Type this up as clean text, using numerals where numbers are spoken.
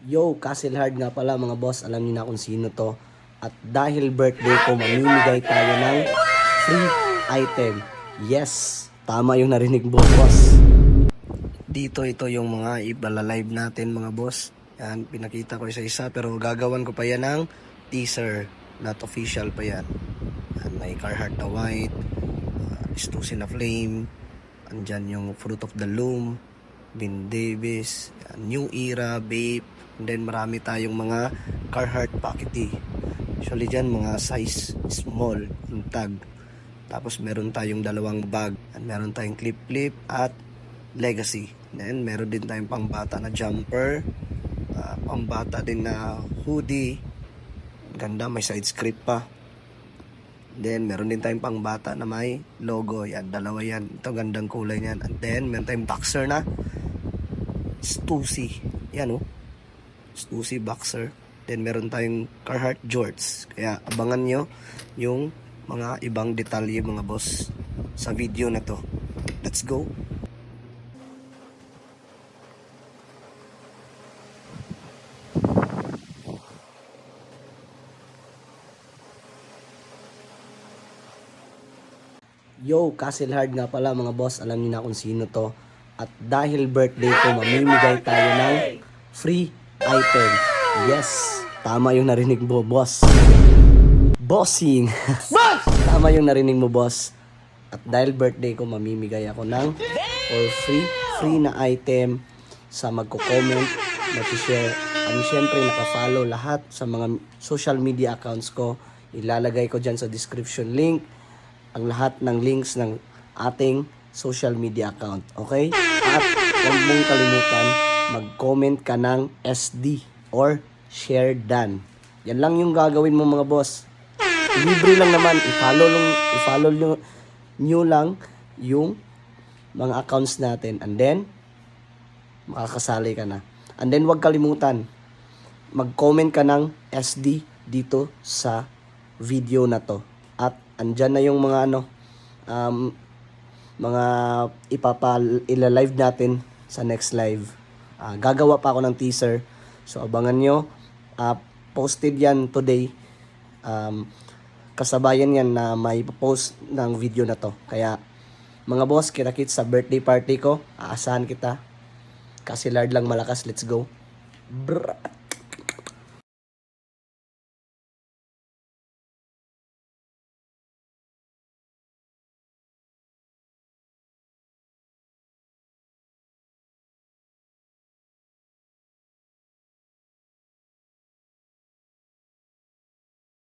Yo, Castle Hard nga pala mga boss, alam niyo na kung sino to. At dahil birthday ko, mamimigay tayo ng free item. Yes, tama yung narinig mo boss. Dito ito yung mga ibala-live natin mga boss. Yan, pinakita ko isa-isa pero gagawan ko pa yan ng teaser. Not official pa yan. Yan, may Carhartt na white, Stussy na flame. Andyan yung Fruit of the Loom, Ben Davis, yan, New Era, Bape. And then marami tayong mga Carhartt Pocket Tee. Usually dyan mga size small yung tag. Tapos meron tayong dalawang bag. At meron tayong clip-clip at legacy. Then meron din tayong pangbata na jumper. Pangbata din na hoodie. Ganda, may side script pa. Then meron din tayong pangbata na may logo. Yan, dalawa yan. Ito gandang kulay niyan. And then meron tayong boxer na Stussy. Yan Stussy boxer. Then meron tayong Carhartt jorts. Kaya abangan nyo yung mga ibang detalye mga boss sa video na to. Let's go! Yo, Castle Hard nga pala mga boss, alam niyo na kung sino to. At dahil birthday ko, mamimigay tayo ng free item. Yes, tama yung narinig mo boss. Bossing. Tama yung narinig mo boss. At dahil birthday ko, mamimigay ako ng for free na item sa magko-comment, mag-share. At syempre naka-follow lahat sa mga social media accounts ko. Ilalagay ko dyan sa description link ang lahat ng links ng ating social media account. Okay? At huwag mong kalimutan, mag-comment ka ng SD or share done. Yan lang yung gagawin mo mga boss. Libre lang naman. I-follow nyo lang yung mga accounts natin. And then, makakasali ka na. And then, huwag kalimutan, mag-comment ka ng SD dito sa video na to. At andyan na yung mga mga ila-live natin sa next live. Gagawa pa ako ng teaser. So abangan nyo. Posted yan today. Kasabayan yan na may post ng video na to. Kaya mga boss, kita-kits sa birthday party ko. Aasahan kita. Kasi Lard lang malakas. Let's go. Brrr.